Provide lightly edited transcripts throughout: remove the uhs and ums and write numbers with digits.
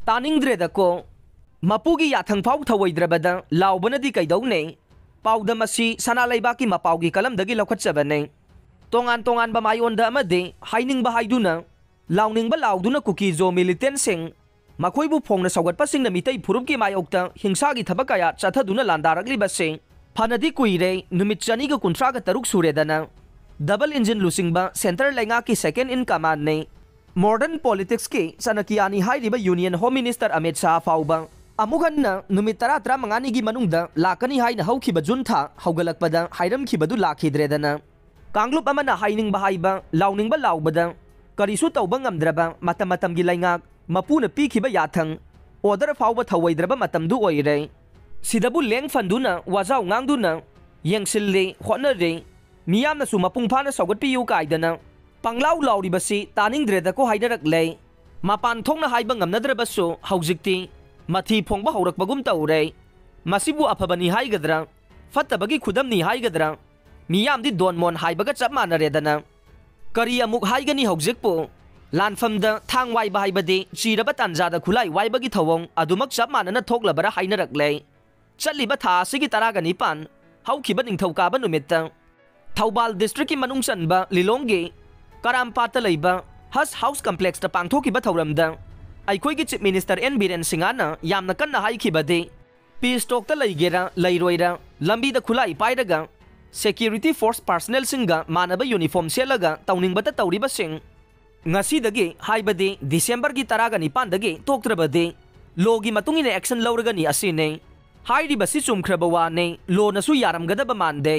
तानिंग्द्रेदको मपुगी याथंग फाउ थवैद्रबदा लाउबनदी कैदौने पाउदम असि सना लैबाकी मपाउगी कलमदगी लौखटचबने तोंगान तोंगान बमायोंदा अमदे हाइनिंगबा हाइदुना लाउनिंगबा लाउदुना कुकी जो मिलिटेंटसिंग मखोइबु फोंगना सौगटपासिंगना मितै फुरुबकी मायोक्ता हिंसागी थबक कया चथदुना लांदारगलिबसे फनदी कुइरे नुमित चनीगा कुंथ्रागा तरुक सुरेदना डबल इंजिन लुसिंगबा सेंटर लेंगा की सेकेंड इन कमांड ने मॉडर्न पॉलिटिक्स के सनकियानी हाइरिबा union home minister Amit Shah फाउबा अमुगन्ना नुमित 15 गी मनुंगदा लाकनी हाइना हौखिबा जुनथा हौगलकपदा हाइरमखिबदु लाखिद्रेदना कांगलुप अमना हाइनिंगबा हाइबा लाउनिंगबा लाउबदा करिसु तौबा ngamद्रबा मतम मतमगी लैंगाक मपुना पीखिबा याथंग ऑर्डर फाउबा थवैद्रबा मतमदु ओइरे सिदबु लेंग फंदुना वाजाउ ngángदुना येंगसिल्ले होनरे मियामनसु मपुंगफाना सौगटपियु काइदना पंगलाउ लाउरिबसी तानिंग्द्रेदको हाइदरकले मपान थोंगना हाइबा ngamनद्रबसु हौजिक्ति मथि फोंगबा हौरकबगुम तौरे मसिबु अफबनी हाइगद्रा फत्तबगी खुदमनी हाइगद्रा मियामदि दोनमोन हाइबगा चप मानरेदना करी अमुक हाइगनी हौजिकपो लानफमदा थांग वाइबा हाइबदि चीरबा तांजादा खुलाई वाइबगी थवोंग अदुमक चप मानना थोकलबरा हाइनरकले चलिबा था सिगी 19 हौखिबा निंगथौकाबा नुमित्ता थौबाल डिस्ट्रिक्ट की मनुंग चनबा लिलोंगे करामपाता लैबा हस हाउस कॉम्प्लेक्स ता पांगथोकिबा थौरमदा अखोइगी चीफ मिनिस्टर एन बीरेन सिंगाना यामना कन्ना हाइखिबदे पीस टॉकता लैगेरा लैरोइरा लंबीदा खुलाई पाइरगा सेक्यूरिटी फोर्स पर्सनल सिंगा मानबा uniform सेलगा तौनिंगबता तौरिबसिंग ngasi haibade December gi 19 dagi toktrabade logi matungina action lauragani asine hairi basi chumkhraba wane lo nasu yaramgadaba mande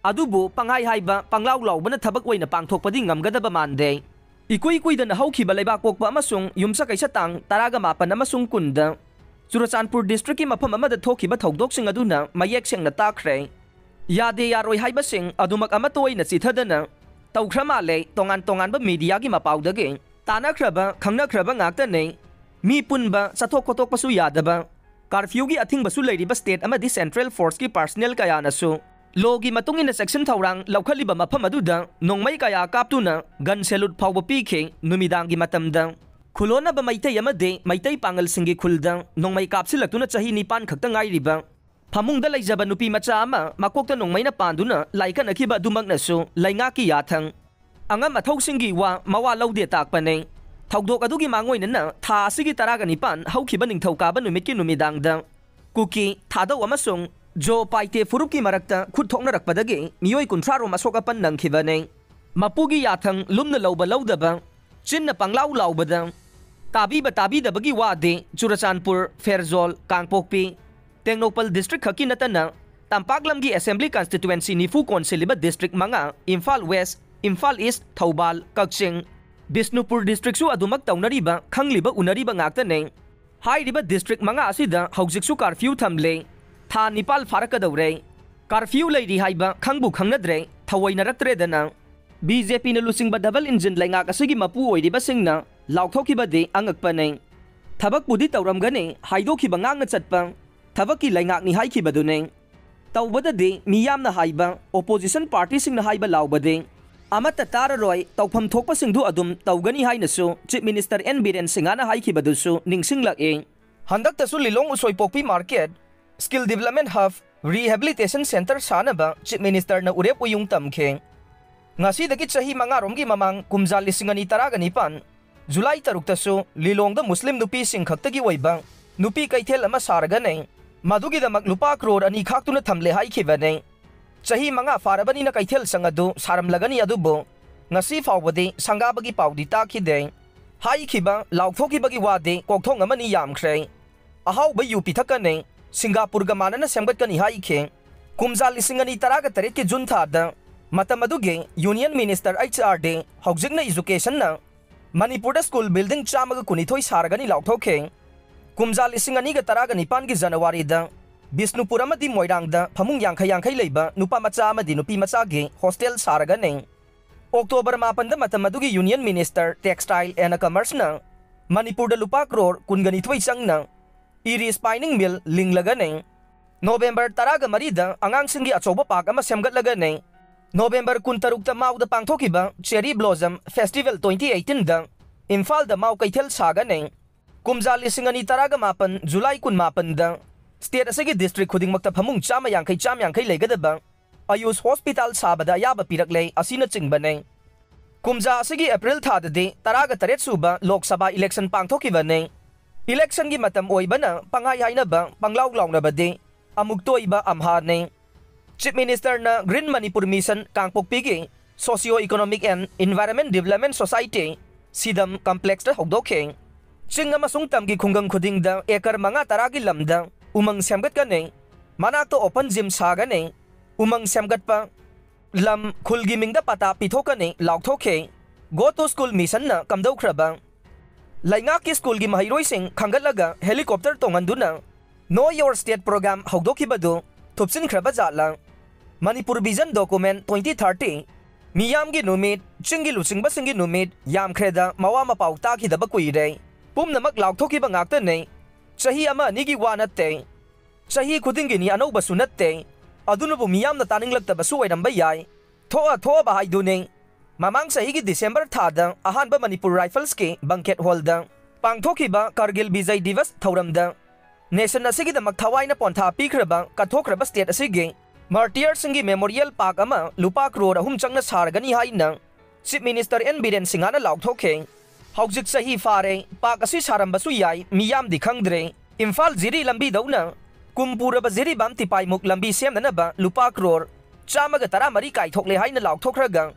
adubu pangai haiba panglau laubana thabak oina pangthokpadi ngamgadaba mande ikui kuidana haukiba leibak pokpa amasung yumsa kaisa tang 18 amasung kunda Churachandpur district ki mafam amada thokiba thokdoksing aduna mayek sengna takre yade yaroi haiba sing adumak amatoina chithadana तौख्रमाले तोंगान तोंगान media की मपाउदगे तानाख्रबा खंगनख्रबा ngakta मी पुनबा चथोक खोतोकपसु यादबा curfew की अथिंगबसु लैरिबा state अमदि central force की personal कयानसु लोगी मतुंगिना section थौरांग लौखलिबा मफम अदुदा नोंगमै कया कापतुना gun salute फाउबा पीखे नुमिदांगी मतमदा खुलोनबा Meitei अमदे Meitei Pongal सिंगी खुलदा नोंगमै कापसिलक्तुना चाही 9 खक्ता ngairiba फमुंगदा लैजबा नुपी मचा अमा मकोक्ता नोंगमैना पांदुना लाइकनखिबा दुमकनसु लैंगाकी याथंग अंगम अथौसिंगी वा मवा लौदे ताकपने थौदोक अदुगी मांगोइनना था असिगी 19 हौखिबा निंगथौकाबा नुमितकी नुमिदांगदा कुकी थादौ अमसुंग जो पाइते फुरुकी मरक्ता खुद थोंगनरकपदगे मियोय 30 रोम असोकपन नंगखिबने मपुगी याथंग लुमना लौबा लौदबा चिन्ना पंगलाउ लाउबदा ताबीबा ताबीदबगी वादे चुरचानपुर फेरजोल कांगपोकपी टेंगनोपल डिस्ट्रिक्ट खकी नतना तंपाकलम की असेंबली कॉन्स्टिट्यूएंसी निफू कौंसिलिबा डिस्ट्रिक्ट मंगा Imphal west Imphal east Thoubal Kakching Bishnupur district सु अदुमक तौनरिबा खंगलिबा उनरिबा ngakta हाइरिबा डिस्ट्रिक्ट मंगा असिदा हौजिकसु कर्फ्यू थमले था निपाल फारकदौरे कर्फ्यू लैरि हाइबा खंगबु खंगनद्रे थवैनरक्तरेदना बीजेपी न लुसिंगबा डबल इंजिन लैंगाक असिगी मपु ओइरिबा सिंगना लाउथोकिबदे अंगकपने थबक पुदि तौरमगने हाइदोखिबा ngang na चटपा थबकी लैंगाकनी हाइखिबदुने तौबददे मियामना हाइबा ओपोजिशन पार्टी सिंगना हाइबा लाउबदे अमत ताररोय तौफम थोकपसिंगदु अदुम तौगनी हाइनसु चीफ मिनिस्टर एन बीरेन सिंगाना हाइखिबदुसु निंगसिंगलके हंदक्तसु Lilong Usoipokpi market skill development hub rehabilitation centre सानबा चीफ मिनिस्टर न उरेप उयुंग तमखे ngasi चाही 5 रोमगी ममांग कुमजा 2019 जुलाई 3 लिलोंग मुस्लिम नुपी सिंखक्तगी ओइबा नुपी कैथेल अमा सारगने मधुगिदमक लुपा करोड़ 2 खाक्तुना थमले हाइखिबने चाही 5 फारबनीना कैथेल संगदु सारमलगनी अदुबो ngasi फावबदे संगाबगी पाउदी ताखिदे हाइखिबा लाउथोकिबगी वादे कोकथोंग अमनी यामख्रे अहाउबा यूपी थकने सिंगापुर गमानना सेमगतकनी हाइखे कुमजा 2013 की जून थादा मतमदुगे यूनियन मिनिस्टर HR डे हौजिकना एजुकेशन ना मणिपुर स्कूल बिल्डिंग 112 सारगनी लाउथोखे कुमजा 2019 की जनवरी बिष्णुपुर मोइरांग फमुंग यांखै लेबा नुपा मचा नुपी मचा के हॉस्टेल सारगने October 9 union minister textile and commerce Manipur लुपा करोड़ 22 चंगना इरी स्पाइनिंग मिल लिंगलगने नोवेंबर 13 अंगांग अचौब पार्क सेमगतलगने नोवेंबर 23 माउद पांथोकिबा चेरी ब्लॉसम फेस्टिवल 2018 इम्फाल माउ कैथेल सागने ꯀꯨꯝꯖꯥ ꯂꯤꯁꯤꯡ ꯑꯅꯤ ꯇꯔꯥꯒ ꯃꯥꯄꯟ ꯖꯨꯂꯥꯏ ꯀꯨꯟ ꯃꯥꯄꯟꯗ ꯁ꯭ꯇꯦꯠ ꯑꯁꯤꯒꯤ ꯗꯤꯁꯇ꯭ꯔꯤꯛ ꯈꯨꯗꯤꯡꯃꯛꯇ ꯐꯃꯨꯡ ꯆꯥꯝꯃ ꯌꯥꯡꯈꯩ ꯂꯩꯒꯗꯕ ꯑꯌꯨꯁ ꯍꯣꯁꯄꯤꯇꯥꯜ ꯁꯥꯕꯗ ꯑꯌꯥꯕ ꯄꯤꯔꯛꯂꯦ ꯑꯁꯤꯅꯆꯤꯡꯕꯅꯤ꯫ ꯀꯨꯝꯖꯥ ꯑꯁꯤꯒꯤ ꯑꯦꯄ꯭ꯔꯤꯜ ꯊꯥꯗꯗꯤ 18 ꯁꯨꯕ ꯂꯣꯛ ꯁꯚꯥ ꯏꯂꯦꯛꯁꯟ ꯄꯥꯡꯊꯣꯛꯈꯤꯕꯅꯤ꯫ ꯏꯂꯦꯛꯁꯟꯒꯤ ꯃꯇꯝ ꯑꯣꯏꯕꯅ ꯄꯪꯍꯥꯏ ꯍꯥꯏꯅꯕ ꯄꯪꯂꯥꯎ ꯂꯥꯎꯅꯕꯗꯤ ꯑꯃꯨꯛ ꯇꯣꯏꯕ ꯑꯝꯍꯥꯅꯤ꯫ ꯆꯤꯞ ꯃꯤꯅꯤꯁꯇꯔꯅ ꯒ꯭ꯔꯤꯟ ꯃꯅꯤꯄꯨꯔ ꯃꯤꯁꯟ ꯀꯥꯡꯄꯣꯛꯄꯤꯒꯤ socio economic and environment development society ꯁꯤꯗꯝ ꯀꯝꯄ꯭ꯂꯦꯛꯁꯇ ꯍꯧꯗꯣꯛꯈꯤ꯫ ꯆꯤꯡ ꯑꯃꯁꯨꯡ ꯇꯝꯒꯤ ꯈꯨꯡꯒꯪ ꯈꯨꯗꯤꯡꯗ ꯑꯦꯀꯔ 5-10ꯒꯤ ꯂꯝꯗ ꯎꯃꯪ ꯁꯦꯝꯒꯠꯀꯅꯤ, ꯃꯅꯥꯛꯇ ꯑꯣꯄꯟ ꯖꯤꯝ ꯁꯥꯒꯅꯤ, ꯎꯃꯪ ꯁꯦꯝꯒꯠꯄ ꯂꯝ ꯈꯨꯜꯒꯤ ꯃꯤꯡꯗ ꯄꯇꯥ ꯄꯤꯊꯣꯛꯀꯅꯤ ꯂꯥꯎꯊꯣꯛꯈꯤ꯫ ꯒꯣ ꯇꯨ ꯁ꯭ꯀꯨꯜ ꯃꯤꯁꯟꯅ ꯀꯝꯗꯧꯈ꯭ꯔꯕ ꯂꯩꯉꯥꯛꯀꯤ ꯁ꯭ꯀꯨꯜꯒꯤ ꯃꯍꯩꯔꯣꯏꯁꯤꯡ ꯈꯟꯒꯠꯂꯒ ꯍꯦꯂꯤꯀꯣꯞꯇꯔ ꯇꯣꯡꯍꯟꯗꯨꯅ ꯅꯣ ꯌꯣꯔ ꯁ꯭ꯇꯦꯠ ꯄ꯭ꯔꯣꯒ꯭ꯔꯥꯝ ꯍꯧꯗꯣꯛꯈꯤꯕꯗꯨ ꯊꯨꯞꯆꯤꯟꯈ꯭ꯔꯕ ꯖꯥꯠꯂꯥ? ꯃꯅꯤꯄꯨꯔ ꯚꯤꯖꯟ ꯗꯣꯀꯨꯃꯦꯟ 2030 ꯃꯤꯌꯥꯝꯒꯤ ꯅꯨꯃꯤꯠ, ꯆꯤꯡꯒꯤ ꯂꯨꯆꯤꯡꯕꯁꯤꯡꯒꯤ ꯅꯨꯃꯤꯠ ꯌꯥꯝꯈ꯭ꯔꯦꯗ ꯃꯋꯥ ꯃꯄꯥꯎ ꯇꯥꯈꯤꯗꯕ ꯀꯨꯏꯔꯦ꯫ ꯄꯨꯝꯅꯃꯛ ꯂꯥꯎꯊꯣꯛꯈꯤꯕ ꯉꯥꯛꯇꯅꯤ꯫ ꯆꯍꯤ ꯑꯃ ꯑꯅꯤꯒꯤ ꯋꯥ ꯅꯠꯇꯦ, ꯆꯍꯤ ꯈꯨꯗꯤꯡꯒꯤꯅꯤ, ꯑꯅꯧꯕꯁꯨ ꯅꯠꯇꯦ꯫ ꯑꯗꯨꯅꯕꯨ ꯃꯤꯌꯥꯝꯅ ꯇꯥꯅꯤꯡꯂꯛꯇꯕꯁꯨ ꯑꯣꯏꯔꯝꯕ ꯌꯥꯏ꯫ ꯊꯣꯛꯑꯕ ꯍꯥꯏꯗꯨꯅꯤ꯫ ꯃꯃꯥꯡ ꯆꯍꯤꯒꯤ ꯗꯤꯁꯦꯝꯕꯔ ꯊꯥꯗ ꯑꯍꯥꯟꯕ ꯃꯅꯤꯄꯨꯔ ꯔꯥꯏꯐꯜꯁꯀꯤ ꯕꯪꯀꯦꯠ ꯍꯣꯜꯗ ꯄꯥꯡꯊꯣꯛꯈꯤꯕ ꯀꯥꯔꯒꯤꯜ ꯕꯤꯖय ꯗꯤꯋꯁ ꯊꯧꯔꯝꯗ ꯅꯦꯁꯟ ꯑꯁꯤꯒꯤꯗꯃꯛ ꯊꯋꯥꯏꯅ ꯄꯣꯟꯊꯥ ꯄꯤꯈ꯭ꯔꯕ ꯀꯠꯊꯣꯛꯈ꯭ꯔꯕ ꯁ꯭ꯇꯦꯠ ꯑꯁꯤꯒꯤ ꯃꯥꯔꯇꯤꯌꯔꯁꯤꯡꯒꯤ ꯃꯦꯃꯣꯔꯤꯌꯦꯜ ꯄꯥर्क ꯑꯃ ꯂꯨꯄꯥ ꯀ꯭ꯔꯣꯔ 3 ꯆꯪꯅ ꯁꯥꯔꯒꯅꯤ ꯍꯥꯏꯅ ꯆꯤꯞ ꯃꯤꯅꯤꯁꯇꯔ ꯑꯦꯟ ꯕꯤꯔꯦꯟ ꯁꯤꯡꯍꯅ ꯂꯥꯎꯊꯣꯛꯈꯤ꯫ ꯍꯧꯖꯤꯛ ꯆꯍꯤ ꯐꯥꯔꯦ, ꯄꯥर्क ꯑꯁꯤ ꯁꯥꯔꯝꯕꯁꯨ ꯌꯥꯏ, ꯃꯤꯌꯥꯝꯗꯤ ꯈꯪꯗ꯭ꯔꯦ꯫ ꯏꯝꯐꯥꯜ ꯖꯤꯔꯤ ꯂꯝꯕꯤꯗꯧꯅ ꯀꯨꯝꯄꯨꯔꯕ ꯖꯤꯔꯤꯕꯥꯝ ꯇꯤꯄꯥꯏꯃꯨꯛ ꯂꯝꯕꯤ ꯁꯦꯝꯅꯅꯕ ꯂꯨꯄꯥ ꯀ꯭ꯔꯣꯔ 114 ꯀꯥꯏꯊꯣꯛꯂꯦ ꯍꯥꯏꯅ ꯂꯥꯎꯊꯣꯛꯈ꯭ꯔꯒ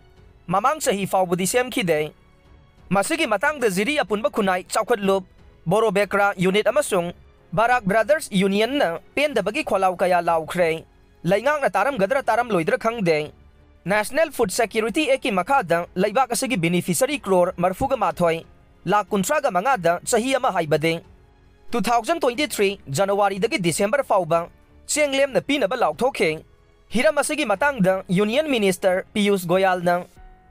ꯃꯃꯥꯡ ꯆꯍꯤ ꯐꯥꯎꯕꯗꯤ ꯁꯦꯝꯈꯤꯗꯦ꯫ ꯃꯁꯤꯒꯤ ꯃꯇꯥꯡꯗ ꯖꯤꯔꯤ ꯑꯄꯨꯟꯕ ꯈꯨꯟꯅꯥꯏ ꯆꯥꯎꯈꯠꯂꯨꯞ, ꯕꯣꯔꯣꯕꯦꯀ꯭ꯔꯥ ꯌꯨꯅꯤꯠ ꯑꯃꯁꯨꯡ ꯕꯥꯔꯥꯛ ꯕ꯭ꯔꯥꯗꯔꯁ ꯌꯨꯅꯤꯌꯟꯅ ꯄꯦꯟꯗꯕꯒꯤ ꯈꯣꯜꯂꯥꯎ ꯀꯌꯥ ꯂꯥꯎꯈ꯭ꯔꯦ꯫ ꯂꯩꯉꯥꯛꯅ ꯇꯥꯔꯝꯒꯗ꯭ꯔꯥ ꯇꯥꯔꯝꯂꯣꯏꯗ꯭ꯔꯥ ꯈꯪꯗꯦ꯫ ꯅꯦꯁꯅꯦꯜ ꯐꯨꯗ ꯁꯦꯀ꯭ꯌꯨꯔꯤꯇꯤ ꯑꯦꯛꯀꯤ ꯃꯈꯥꯗ ꯂꯩꯕꯥꯛ ꯑꯁꯤꯒꯤ ꯕꯦꯅꯤꯐꯤꯁꯔꯤ ꯀ꯭ꯔꯣꯔ 42,35,35,000ꯗ ꯆꯍꯤ ꯑꯃ ꯍꯥꯏꯕꯗꯤ 2023 ꯖꯅꯋꯥꯔꯤꯗꯒꯤ ꯗꯤꯁꯦꯝꯕꯔ ꯐꯥꯎꯕ ꯆꯦꯡ ꯂꯦꯝꯅ ꯄꯤꯅꯕ ꯂꯥꯎꯊꯣꯛꯈꯤ꯫ ꯍꯤꯔꯝ ꯑꯁꯤꯒꯤ ꯃꯇꯥꯡꯗ ꯌꯨꯅꯤꯌꯟ ꯃꯤꯅꯤꯁꯇꯔ ꯄꯤꯌꯨꯁ ꯒꯣꯌꯥꯜꯅ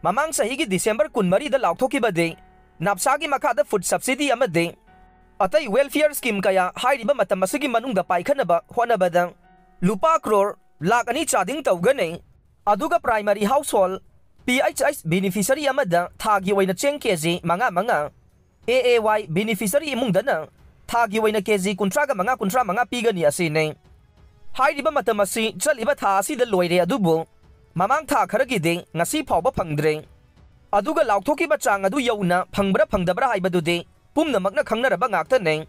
ꯃꯃꯥꯡ ꯆꯍꯤꯒꯤ ꯗꯤꯁꯦꯝꯕꯔ 12ꯗ ꯂꯥꯎꯊꯣꯛꯈꯤꯕꯗꯤ ꯅꯥꯞꯁꯥꯒꯤ ꯃꯈꯥꯗ ꯐꯨꯗ ꯁꯕꯁꯤꯗꯤ ꯑꯃꯗꯤ ꯑꯇꯩ ꯋꯦꯜꯐꯤꯌꯔ ꯁ꯭ꯀꯤꯝ ꯀꯌꯥ ꯍꯥꯏꯔꯤꯕ ꯃꯇꯝ ꯑꯁꯤꯒꯤ ꯃꯅꯨꯡꯗ ꯄꯥꯏꯈꯠꯅꯕ ꯍꯣꯠꯅꯕꯗ ꯂꯨꯄꯥ ꯀ꯭ꯔꯣꯔ 2 ꯆꯥꯗꯤꯡ ꯇꯧꯒꯅꯤ꯫ ꯑꯗꯨꯒ ꯄ꯭ꯔꯥꯏꯃꯔꯤ ꯍꯥꯎꯁꯍꯣꯜ PHH ꯕꯦꯅꯤꯐꯤꯁꯔꯤ ꯑꯃꯗ ꯊꯥꯒꯤ ꯑꯣꯏꯅ ꯆꯦꯡ KG 5 AAY ꯕꯦꯅꯤꯐꯤꯁꯔꯤ ꯏꯃꯨꯡꯗꯅ ꯊꯥꯒꯤ ꯑꯣꯏꯅ KG 35 ꯄꯤꯒꯅꯤ ꯑꯁꯤꯅꯤ꯫ ꯍꯥꯏꯔꯤꯕ ꯃꯇꯝ ꯑꯁꯤ ꯆꯠꯂꯤꯕ ꯊꯥ ꯑꯁꯤꯗ ꯂꯣꯏꯔꯦ, ꯑꯗꯨꯕꯨ ꯃꯃꯥꯡ ꯊꯥ ꯈꯔꯒꯤꯗꯤ ꯉꯁꯤ ꯐꯥꯎꯕ ꯐꯪꯗ꯭ꯔꯦ꯫ ꯑꯗꯨꯒ ꯂꯥꯎꯊꯣꯛꯈꯤꯕ ꯆꯥꯡ ꯑꯗꯨ ꯌꯧꯅ ꯐꯪꯕ꯭ꯔꯥ ꯐꯪꯗꯕ꯭ꯔꯥ ꯍꯥꯏꯕꯗꯨꯗꯤ ꯄꯨꯝꯅꯃꯛꯅ ꯈꯪꯅꯔꯕ ꯉꯥꯛꯇꯅꯤ꯫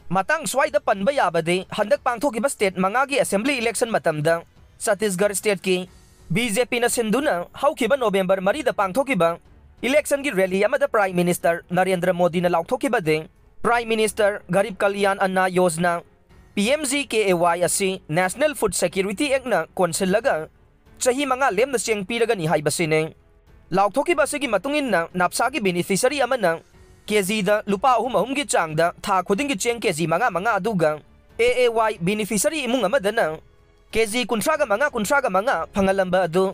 ꯃꯇꯥꯡ ꯁ꯭ꯋꯥꯏꯗ ꯄꯟꯕ ꯌꯥꯕꯗꯤ ꯍꯟꯗꯛ ꯄꯥꯡꯊꯣꯛꯈꯤꯕ ꯁ꯭ꯇꯦꯠ 5ꯒꯤ ꯑꯦꯁꯦꯝꯕ꯭ꯂꯤ ꯏꯂꯦꯛꯁꯟ ꯃꯇꯝꯗ ꯆꯠꯇꯤꯁꯒꯔ ꯁ꯭ꯇꯦꯠꯀꯤ BJPꯅ ꯁꯤꯟꯗꯨꯅ ꯍꯧꯈꯤꯕ ꯅꯣꯕꯦꯝꯕꯔ 4ꯗ ꯄꯥꯡꯊꯣꯛꯈꯤꯕ ꯏꯂꯦꯛꯁꯟꯒꯤ ꯔꯦꯂꯤ ꯑꯃꯗ ꯄ꯭ꯔꯥꯏꯝ ꯃꯤꯅꯤꯁꯇꯔ ꯅꯔꯦꯟꯗ꯭ꯔ ꯃꯣꯗꯤꯅ ꯂꯥꯎꯊꯣꯛꯈꯤꯕꯗꯤ prime minister Garib Kalyan ꯑꯟꯅ Yojana PMGKAY ꯑꯁꯤ ꯅꯦꯁꯅꯦꯜ ꯐꯨꯗ ꯁꯦꯀ꯭ꯌꯨꯔꯤꯇꯤ ꯑꯦꯛꯅ ꯀꯣꯟꯁꯤꯜꯂꯒ ꯆꯍꯤ 5 ꯂꯦꯝꯅ ꯆꯦꯡ ꯄꯤꯔꯒꯅꯤ ꯍꯥꯏꯕꯁꯤꯅꯤ꯫ ꯂꯥꯎꯊꯣꯛꯈꯤꯕ ꯑꯁꯤꯒꯤ ꯃꯇꯨꯡ ꯏꯟꯅ ꯅꯥꯞꯁꯥꯒꯤ ꯕꯦꯅꯤꯐꯤꯁꯔꯤ ꯑꯃꯅ KGꯗ ꯂꯨꯄꯥ 3-3ꯒꯤ ꯆꯥꯡꯗ ಥಾ ꯈꯨꯗꯤꯡꯒꯤ ꯆꯦꯡ KG 5 ꯑꯗꯨꯒ AAY ꯕꯦꯅꯤꯐꯤꯁꯔꯤ ꯏꯃꯨꯡ ꯑꯃꯗꯅ KG 35 ꯐꯪꯍꯜꯂꯝꯕ ꯑꯗꯨ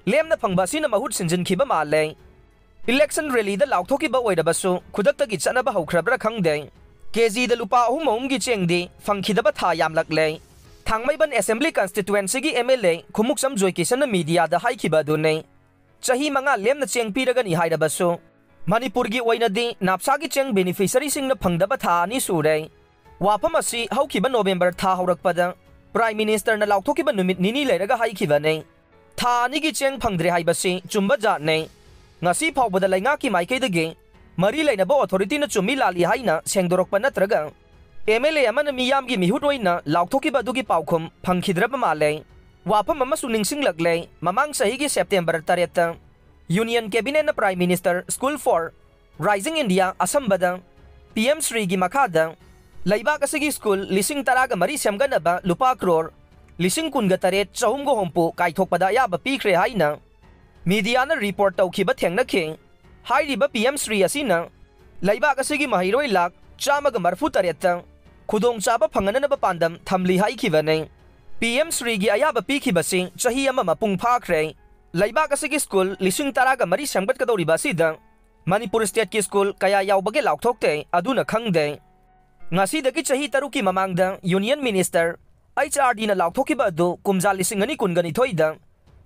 ꯂꯦꯝꯅ ꯐꯪꯕ ꯑꯁꯤꯅ ꯃꯍꯨꯠ ꯁꯤꯟꯖꯤꯟꯈꯤꯕ ꯃꯥꯜꯂꯦ꯫ ꯏꯂꯦꯛꯁꯟ ꯔꯦꯂꯤꯗ ꯂꯥꯎꯊꯣꯛꯈꯤꯕ ꯑꯣꯏꯔꯕꯁꯨ ꯈꯨꯗꯛꯇꯒꯤ ꯆꯠꯅꯕ ꯍꯧꯈ꯭ꯔꯕ꯭ꯔꯥ ꯈꯪꯗꯦ꯫ KGꯗ ꯂꯨꯄꯥ 3-3ꯒꯤ ꯆꯦꯡꯗꯤ ꯐꯪꯈꯤꯗꯕ ꯊꯥ ꯌꯥꯝꯂꯛꯂꯦ꯫ ꯊꯥꯡꯃꯩꯕꯟ ꯑꯦꯁꯦꯝꯕ꯭ꯂꯤ ꯀꯟꯁꯇꯤꯇꯨꯑꯦꯟꯁꯤꯒꯤ MLA ꯈꯨꯃꯨꯛꯁꯝ ꯖꯣꯏꯀꯤꯁꯟꯅ ꯃꯤꯗꯤꯌꯥꯗ ꯍꯥꯏꯈꯤꯕ ꯑꯗꯨꯅꯤ꯫ ꯆꯍꯤ 5 ꯂꯦꯝꯅ ꯆꯦꯡ ꯄꯤꯔꯒꯅꯤ ꯍꯥꯏꯔꯕꯁꯨ ꯃꯅꯤꯄꯨꯔꯒꯤ ꯑꯣꯏꯅꯗꯤ ꯅꯥꯞꯁꯥꯒꯤ ꯆꯦꯡ ꯕꯦꯅꯤꯐꯤꯁꯔꯤꯁꯤꯡꯅ ꯐꯪꯗꯕ ꯊꯥ 2 ꯁꯨꯔꯦ꯫ ꯋꯥꯐꯝ ꯑꯁꯤ ꯍꯧꯈꯤꯕ ꯅꯣꯕꯦꯝꯕꯔ ꯊꯥ ꯍꯧꯔꯛꯄꯗ ꯄ꯭ꯔꯥꯏꯝ ꯃꯤꯅꯤꯁꯇꯔꯅ ꯂꯥꯎꯊꯣꯛꯈꯤꯕ ꯅꯨꯃꯤꯠ 2 ꯂꯩꯔꯒ ꯍꯥꯏꯈꯤꯕꯅꯤ꯫ ꯊꯥ 2ꯒꯤ ꯆꯦꯡ ꯐꯪꯗ꯭ꯔꯦ ꯍꯥꯏꯕꯁꯤ ꯆꯨꯝꯕ ꯖꯥꯠꯅꯤ꯫ ꯉꯁꯤ ꯐꯥꯎꯕꯗ ꯂꯩꯉꯥꯛꯀꯤ ꯃꯥꯏꯀꯩꯗꯒꯤ ꯃꯔꯤ ꯂꯩꯅꯕ ꯑꯣꯊꯣꯔꯤꯇꯤꯅ ꯆꯨꯝꯃꯤ ꯂꯥꯜꯂꯤ ꯍꯥꯏꯅ ꯁꯦꯡꯗꯣꯔꯛꯄ ꯅꯠꯇ꯭ꯔꯒ MLA ꯑꯃꯅ ꯃꯤꯌꯥꯝꯒꯤ ꯃꯤꯍꯨꯠ ꯑꯣꯏꯅ ꯂꯥꯎꯊꯣꯛꯈꯤꯕ ꯑꯗꯨꯒꯤ ꯄꯥꯎꯈꯨꯝ ꯐꯪꯈꯤꯗ꯭ꯔꯕ ꯃꯥꯜꯂꯦ꯫ ꯋꯥꯐꯝ ꯑꯃꯁꯨ ꯅꯤꯡꯁꯤꯡꯂꯛꯂꯦ꯫ ꯃꯃꯥꯡ ꯆꯍꯤꯒꯤ ꯁꯦꯞꯇꯦꯝꯕꯔ 7ꯇ ꯌꯨꯅꯤꯌꯟ ꯀꯦꯕꯤꯅꯦꯠꯅ prime minister school for rising India ꯑꯁꯝꯕꯗ PM ꯁ꯭ꯔꯤꯒꯤ ꯃꯈꯥꯗ ꯂꯩꯕꯥꯛ ꯑꯁꯤꯒꯤ ꯁ꯭ꯀꯨꯜ 14,000 ꯁꯦꯝꯒꯠꯅꯕ ꯂꯨꯄꯥ ꯀ꯭ꯔꯣꯔ 18,300 ꯀꯥꯏꯊꯣꯛꯄꯗ ꯑꯌꯥꯕ ꯄꯤꯈ꯭ꯔꯦ ꯍꯥꯏꯅ ꯃꯤꯗꯤꯌꯥꯅ ꯔꯤꯄꯣꯔꯠ ꯇꯧꯈꯤꯕ ꯊꯦꯡꯅꯈꯤ꯫ ꯍꯥꯏꯔꯤꯕ PM ꯁ꯭ꯔꯤ ꯑꯁꯤꯅ ꯂꯩꯕꯥꯛ ꯑꯁꯤꯒꯤ ꯃꯍꯩꯔꯣꯏ ꯂꯥꯈ 138ꯇ ꯈꯨꯗꯣꯡꯆꯥꯕ ꯐꯪꯍꯟꯅꯕ ꯄꯥꯟꯗꯝ ꯊꯝꯂꯤ ꯍꯥꯏꯈꯤꯕꯅꯤ꯫ PM ꯁ꯭ꯔꯤꯒꯤ ꯑꯌꯥꯕ ꯄꯤꯈꯤꯕꯁꯤ ꯆꯍꯤ ꯑꯃ ꯃꯄꯨꯡ ꯐꯥꯈ꯭ꯔꯦ꯫ ꯂꯩꯕꯥꯛ ꯑꯁꯤꯒꯤ ꯁ꯭ꯀꯨꯜ 14,000 ꯁꯦꯝꯒꯠꯀꯗꯧꯔꯤꯕ ꯑꯁꯤꯗ ꯃꯅꯤꯄꯨꯔ ꯁ꯭ꯇꯦꯠꯀꯤ ꯁ꯭ꯀꯨꯜ ꯀꯌꯥ ꯌꯥꯎꯕꯒꯦ ꯂꯥꯎꯊꯣꯛꯇꯦ, ꯑꯗꯨꯅ ꯈꯪꯗꯦ꯫ ꯉꯁꯤꯗꯒꯤ ꯆꯍꯤ 3ꯀꯤ ꯃꯃꯥꯡꯗ ꯌꯨꯅꯤꯌꯟ ꯃꯤꯅꯤꯁꯇꯔ HRDꯅ ꯂꯥꯎꯊꯣꯛꯈꯤꯕ ꯑꯗꯨ ꯀꯨꯝꯖꯥ 2022ꯗ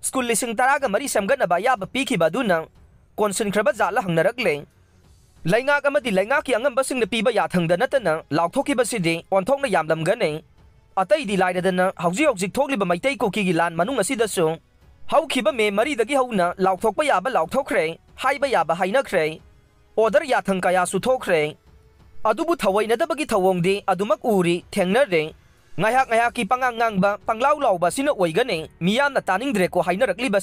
ꯁ꯭ꯀꯨꯜ 10,000 ꯁꯦꯝꯒꯠꯅꯕ ꯑꯌꯥꯕ ꯄꯤꯈꯤꯕ ꯑꯗꯨꯅ ꯀꯣꯟꯁꯤꯟꯈ꯭ꯔꯕ ꯖꯥꯠꯂ ꯍꯪꯅꯔꯛꯂꯦ꯫ Laingak amadi laingaki angambasing na piba yathangda natana laukthokibasidi onthokna yamlamgani. Atay di laidadana hauji thokliba maitai kuki lan manung asidasu haukiba me maridagi hauna laukthokpa yaba laukthokre haiba yaba hainakre order yathang kaya su thokre adubu thawainadabagi thawongdi adumak uri thengnare ngayaki pangangang panglauba sina oigani miyamna taningdre ko hainarakliba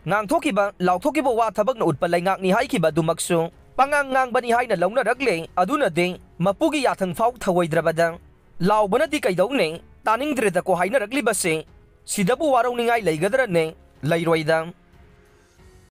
ngangthokiba laukhthokiba wa thabakna utpa laingak ni haikiba dumaksu pangangang bani haina launa rakle aduna de mapugi yathang phau thawaidravada laubana di kaidawne taningdre da ko hainarakliba sidabu warauningai leigadrane leiroida